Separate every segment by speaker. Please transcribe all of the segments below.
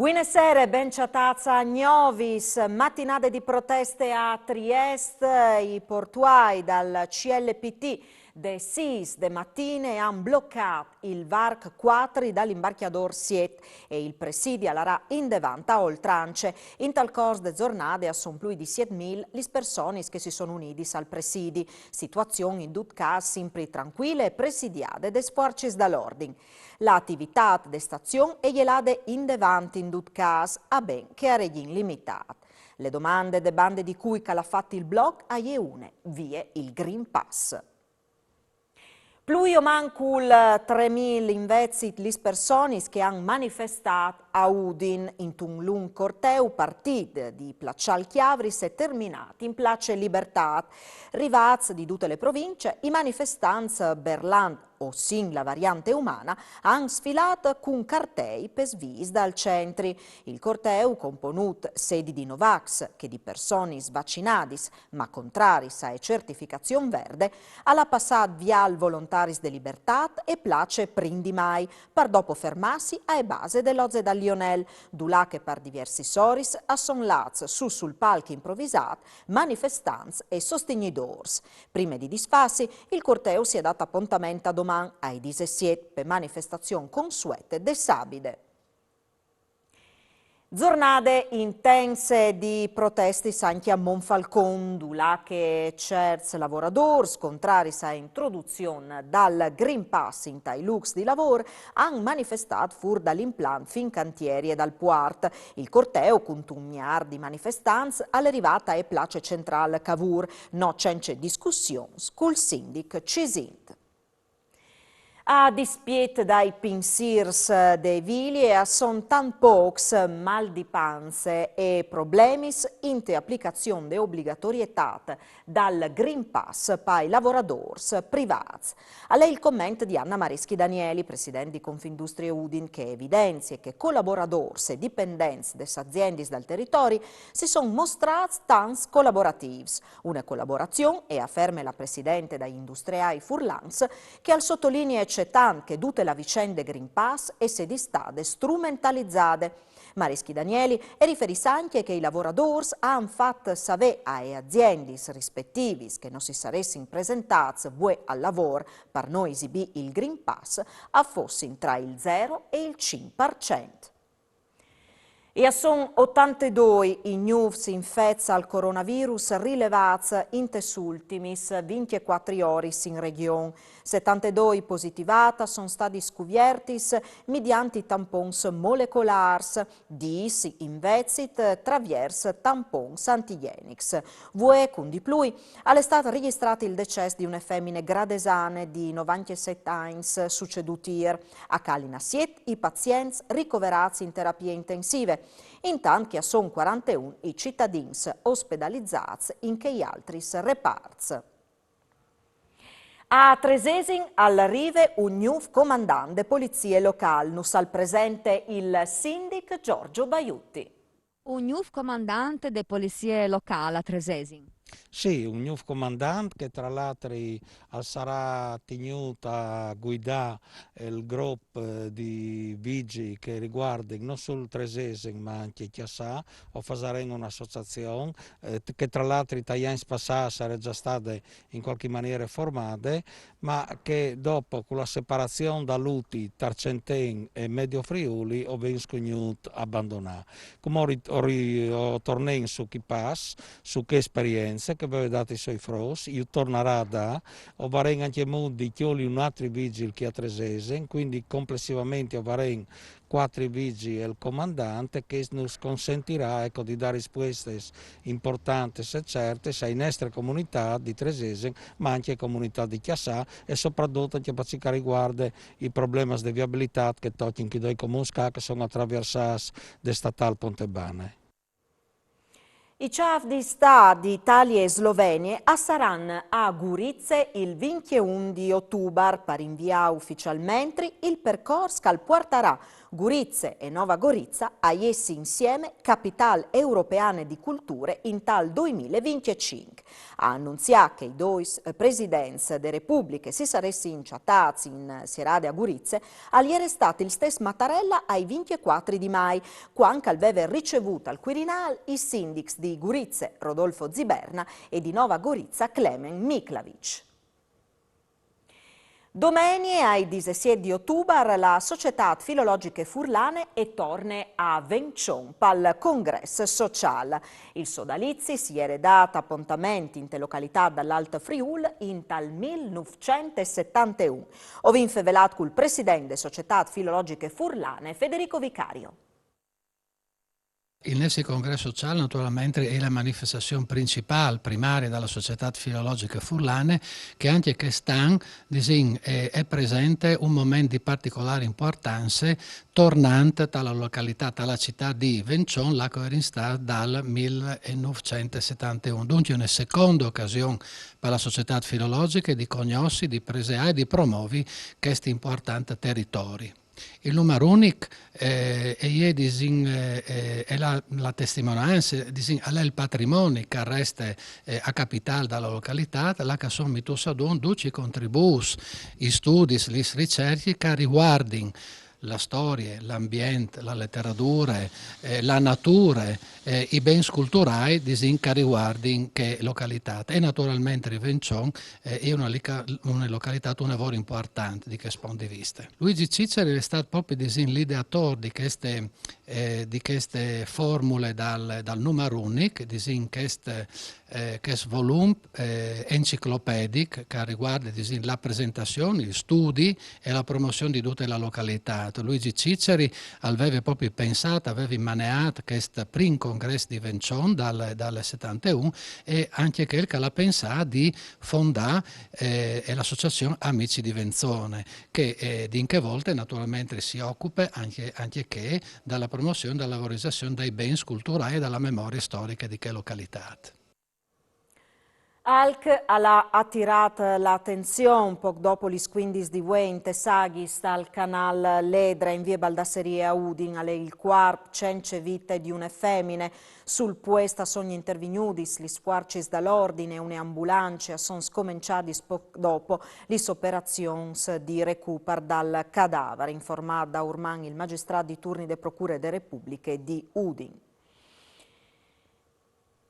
Speaker 1: Buonasera, benciatazza Gnovis, mattinate di proteste a Trieste, i portuai dal CLPT de 6 de mattine hanno bloccato il Varc 4 dall'imbarchiador Siet e il presidio l'arà in devanta a oltrance. In tal corso de giornate sono più di 7.000 le persone che si sono unite al presidi, situazione in tutto caso sempre tranquille e presidiate de sforzi dall'ordine. L'attività de stazione è gelade in devanti in tutto caso, a ben che a regin limitate. Le domande de bande di cui ha fatto il blog a une, vie il Green Pass. Più o mancul 3.000 invece le persone che hanno manifestato a Udin in un lungo corteo partito di Placcial Chiavris e terminato in Place Libertà. Rivaz di tutte le province, i manifestanti Berland o sin la variante umana hanno sfilato con cartei per svis dal centro. Il corteo, componuto sedi di Novax che di persone vaccinate ma contrari a certificazione verde, alla passato via al Volontaris de Libertat e place prindi mai, per dopo fermarsi ai base dell'Oze da Lionel, dulà che per diversi soris assonlaz sul palco improvvisato manifestanti e sostenidors. Prima di disfassi, il corteo si è dato appuntamento a domani ai 17 per manifestazione consuete de sabide. Giornate intense di proteste anche a Monfalcone, dove che certi lavoratori, contrari a introduzione dal Green Pass in Tailux di lavoro, hanno manifestato fuori dall'impianto fin cantieri e dal Puart. Il corteo, con un miliardo di manifestanti, all'arrivata è place centrale Cavour, no c'è discussione col sindic Cisint. A dispiet dai pensiers dei vili e son tan pocs mal di panze e problemi in te applicazione de obbligatorietà dal Green Pass per i lavoratori privati. A lei il commento di Anna Mareschi Danieli, presidente di Confindustria Udin, che evidenzia che collaboratori e dipendenti delle aziende dal territorio si sono mostrati tans collaborativi. Una collaborazione, e afferma la presidente da Industriai Furlans, che al sottolinea c'è che tutte la vicende Green Pass e se di state strumentalizzate. Mareschi Danieli e riferisce anche che i lavoratori hanno fatto sapere alle aziende rispettivi che non si sarebbero presentati al lavoro per noi esibì il Green Pass a fossi tra il 0 e il 5%. E sono 82 i nuovi infetti al coronavirus rilevati in ultimi 24 ore in regione. 72 positivati sono stati scoperti mediante tampons molecolari, 10 invece attraverso tampons antigenici. Vue con di più, è stato registrato il decesso di una femmina gradesane di 97 anni succeduti a Calina 7 i pazienti ricoverati in terapie intensive. Intanto che sono 41 i cittadini ospedalizzati in che altri reparti. A Tresesin all'arrive un nuovo comandante polizie locale, nus al presente il sindic Giorgio Baiutti.
Speaker 2: Un nuovo comandante de polizie locale a Tresesin.
Speaker 3: Sì, un nuovo comandante che tra l'altro sarà tenuto a guidare il gruppo di vigili che riguarda non solo Tresesin ma anche Chiassà, o faremo un'associazione che tra l'altro gli italiani passati sarebbero già state in qualche maniera formate, ma che dopo con la separazione da Luti, Tarcenten e Medio Friuli ho venuto abbandonare. Come ho tornato su chi passa, su che esperienza che aveva dato i suoi fros, io tornerò da, ho varren anche di chioli un altro vigile che a Tresesin, quindi complessivamente ho varren 4 vigili e il comandante che ci consentirà di dare risposte importanti e certe alle nostre comunità di Tresesin, ma anche alle comunità di Chiassà e soprattutto anche per ciò che riguarda i problemi di viabilità che toccano i due comuni che sono attraversati da statale Pontebane.
Speaker 1: I CAF di Sta di Italia e Slovenia saranno a Gurize il 21 di ottobre per inviare ufficialmente il percorso che porterà Gorizia e Nova Gorizia a essi insieme capital europeane di culture in tal 2025. Ha annunziato che i due presidenti delle repubbliche si saressi inciatati in Sierade a Gorizia, ieri è stato il stesso Mattarella ai 24 di mai, quando aveva ricevuto al Quirinal i sindics di Gorizia Rodolfo Ziberna e di Nova Gorizia Klemen Miklavic. Domani, ai 17 di ottobre, la Società Filologiche Furlane e torna a Vencion al congresso sociale. Il sodalizzi si è redato appuntamenti in te località dall'Alto Friul in tal 1971. Ho vinfevelato col presidente Società Filologiche Furlane, Federico Vicario.
Speaker 4: Il Nessi Congresso Sociale naturalmente è la manifestazione principale, primaria della Società Filologiche Furlane, che anche quest'anno è presente un momento di particolare importanza tornante dalla località, dalla città di Vencion, la che era in stato dal 1971. Dunque una seconda occasione per la Società Filologica di conoscere, di preservare e di promuovere questi importanti territori. Il numero unico è la testimonianza, è il patrimonio che resta a capitale della località, la che sono mitusa duci contributi, i studi, le ricerche che riguardano la storia, l'ambiente, la letteratura, la natura, i beni culturali che riguardano che località. E naturalmente Rivencion è una località, un lavoro importante di questo punto di vista. Luigi Ciceri è stato proprio l'ideatore di queste formule dal numero unico, di questo volume enciclopedico che riguarda la presentazione, gli studi e la promozione di tutta la località. Luigi Ciceri aveva proprio pensato, aveva immaneato questo primo congresso di Vencion dal 71 e anche che l'ha pensato di fondare l'associazione Amici di Venzone, che di in che volte naturalmente si occupa anche che dalla promozione e dalla valorizzazione dei beni culturali e della memoria storica di che località.
Speaker 1: Alc ha attirato l'attenzione poco dopo gli 15 di Wente, Saghis al canale Ledra in via Baldasseria a Udin, alle il quarp cence vite di une femmine. Sul puesta sono intervenuti gli squarcis dall'ordine, une ambulance sono scominciati poco dopo le operazioni di recupero dal cadavere, informato da Urman il magistrato di turni delle procure delle repubbliche di Udin.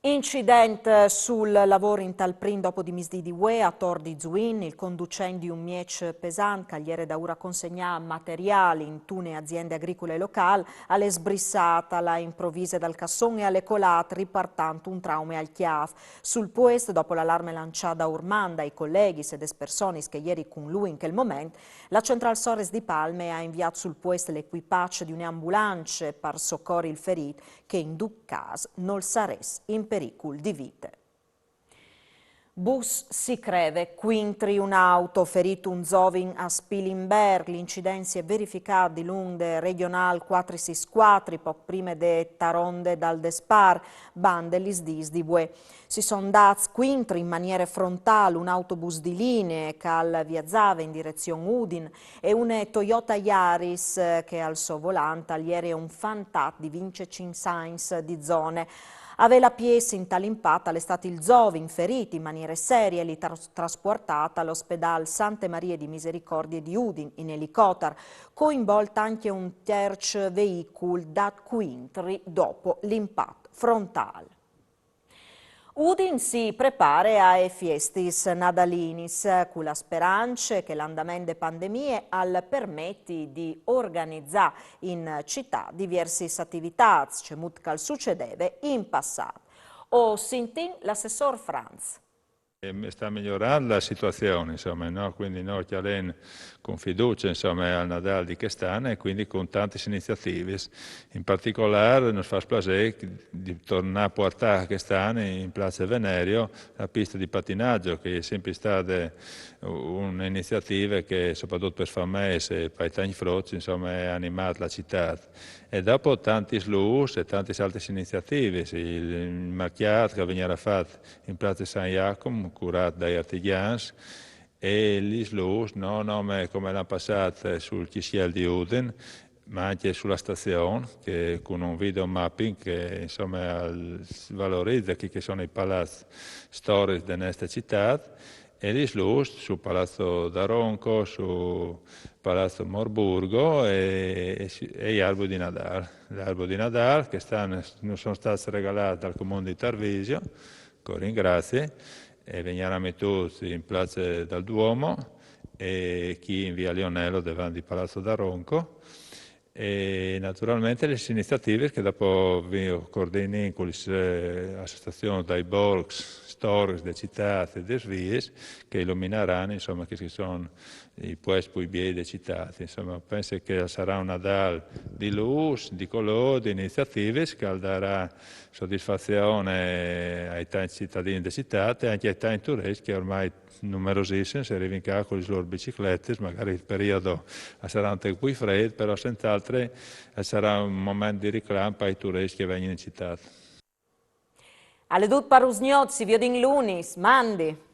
Speaker 1: Incidente sul lavoro in tal prin dopo di misdì di Ue a Tor di Zuin, il conducente di un miec pesante, cagliere da ora consegna materiali in tune aziende agricole locali, alle sbrissata la improvvise dal casson e alle colate ripartando un trauma al chiaf. Sul puesto, dopo l'allarme lanciata da Urman dai colleghi e des persone che ieri con lui in quel momento, la Central Sores di Palme ha inviato sul puesto l'equipaggio di un'ambulance per soccorrere il ferito che in due casi non sares in pericolo di vite. Bus si creve, quintri un'auto, ferito un zovin a Spilimberg. L'incidente si è verificato di lungo regional 464, poco prima de Taronde dal Despar, bande l'isdis di Bue. Si sono dati quintri in maniera frontale un autobus di linee che viaggiava in direzione Udin e un Toyota Yaris che al suo volante ieri è un fantat di Vince Cinsains di zone. Aveva piesi in tale impatto è stato il Zovin ferito in maniera seria e li trasportata all'ospedale Sante Marie di Misericordia di Udin in elicottero, coinvolta anche un terzo veicolo da quintri dopo l'impatto frontale. Udin si prepara ai fiestis nadalinis, con la speranza che l'andamento delle pandemie al permetti di organizzare in città diverse attività, come succedeva in passato. O Sintin, l'assessor Franz.
Speaker 5: Sta migliorando la situazione, insomma, no? Quindi noi chiariamo con fiducia insomma, al Nadal di quest'anno e quindi con tante iniziative. In particolare ci fa piacere di tornare a portare quest'anno in Piazza Venerio la pista di pattinaggio, che è sempre stata un'iniziativa che soprattutto per famiglie e per i tanti froci insomma, ha animato la città. E dopo tanti slus e tante altre iniziative, il macchiato che veniva fatto in Piazza San Giacomo, curato dagli artigiani, e gli slus, no, come l'hanno passato sul Cisiel di Uden, ma anche sulla stazione, che con un video mapping che insomma valorizza chi che sono i palazzi storici della nostra città, e li slust su Palazzo d'Aronco, su Palazzo Morburgo e gli alberi di Nadal. Gli alberi di Nadal che non sono stati regalati dal Comune di Tarvisio, che ringrazio, e veniamo tutti in Piazza del Duomo e chi in via Lionello davanti al Palazzo d'Aronco. E naturalmente le iniziative che dopo vi coordini con le associazioni dai Bolks, storici delle città e delle vie che illumineranno insomma che sono i puesti poi delle città. Insomma, penso che sarà un Nadal di luce, di colore, di iniziative che darà soddisfazione ai tanti cittadini delle città e anche ai tanti turisti che ormai numerosissimi si arrivano qua con le loro biciclette, magari il periodo sarà un po' più freddo, però senz'altro sarà un momento di riclampo ai turisti che vengono in città.
Speaker 1: Alle dut parusgnozzi, viodin lunis, mandi.